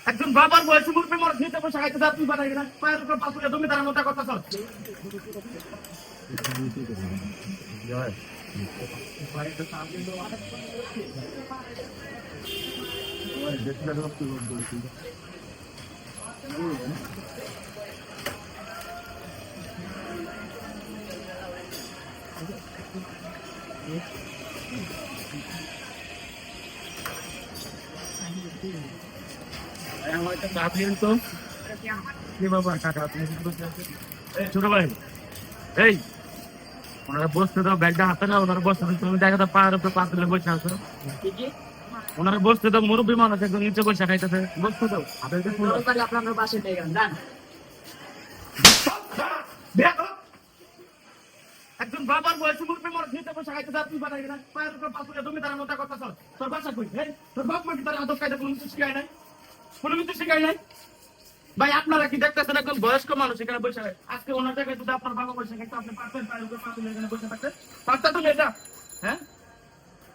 একজন বাবার বয়সী মুরব্বী মরে দিতে বসে খাইতে যা তুই বানাই না পায়ের উপর পাথরে তুমি তার মতো কথা চল ছোট ভাই এই ওনারা বসতে দাও ব্যাগটা হাতে না ওনারা বসতে দাও তুমি দেখা পায়ের উপরে পাথরে বসে আছো ওনারা বসতে দাও মুরব্বী মানুষ একদম নিচে বসে খাইতেছে বসতে দাও আপনার বাসে নিয়ে গেলেন জান একজন বাবার বয়সী মুরব্বী মরে দিতে বসে খাইতে যা তুই বানাই না পায়ের উপরে পাথরে তুমি তার মতো কথা চল তোর বাসা কই তোর বাপ মাকে তার আদব কায়দা কোনো কিছু শিখায় নাই কোনো কিছু শিখায় নাই ভাই আপনারা কি দেখতেছেন একজন বয়স্ক মানুষ এখানে বসে আজকে ওনার জায়গায় যদি আপনার বাবা বসে কিন্তু আপনি পারতেন পায়ের উপরে পাথরে এখানে বসে থাকতে পারতা তুমি এটা হ্যাঁ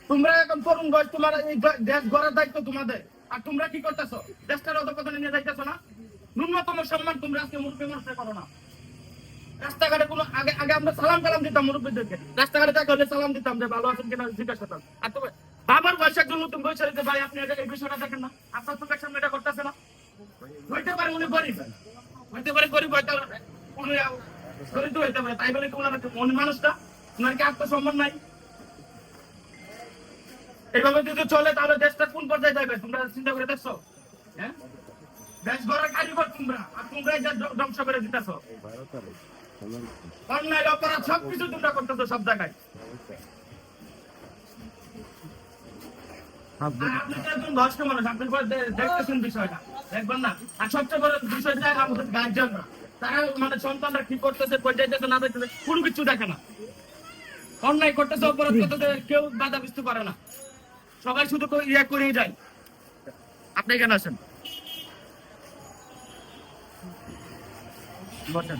তোমরা এখন তরুণ বয়স তোমার এই দেশ গড়ার দায়িত্ব তোমাদের আর তোমরা কি করতেছো দেশটার অধপতনে নিয়ে যাইতেছো না ন্যূনতম সম্মান তোমরা আজকে মুরব্বী মানুষের করো না রাস্তাঘাটে কোনো আগে আগে আমরা সালাম কালাম দিতাম মুরব্বীদেরকে রাস্তাঘাটে দেখা হলে সালাম দিতাম যে ভালো আছেন কিনা জিজ্ঞাসা করতাম আর তবে বাবার বয়সে একজন নতুন বয়স হয়েছে ভাই আপনি এই বিষয়টা দেখেন না আপনার চোখের সামনে এটা করতেছে না হইতে পারে উনি গরিব হইতে পারে গরিব হয়তো উনি দরিদ্র হইতে পারে তাই বলে কি ওনার মন মানুষটা ওনার কি আত্মসম্মান নাই এভাবে যদি চলে তাহলে দেশটা কোন পর্যায়ে যাবে তোমরা চিন্তা করে দেখছো হ্যাঁ দেশ গড়ার কারিগর তোমরা আর তোমরাই যা ধ্বংস করে দিতেছো অন্যায় অপরাধ সবকিছু তোমরা করতেছো সব জায়গায় আপনি তো একজন বয়স্ক মানুষ আপনি দেখতেছেন বিষয়টা দেখবেন না আর সবচেয়ে বড় বিষয়টা আমাদের গার্জিয়ানরা তারা মানে সন্তানরা কি করতেছে পর্যায়ে না দেখতেছে কোনো কিছু দেখে না অন্যায় করতেছে অপরাধ করতেছে কেউ বাধা বিস্তু করে না সবাই শুধু ইয়ে করেই যায় আপনি কেন আসেন বসেন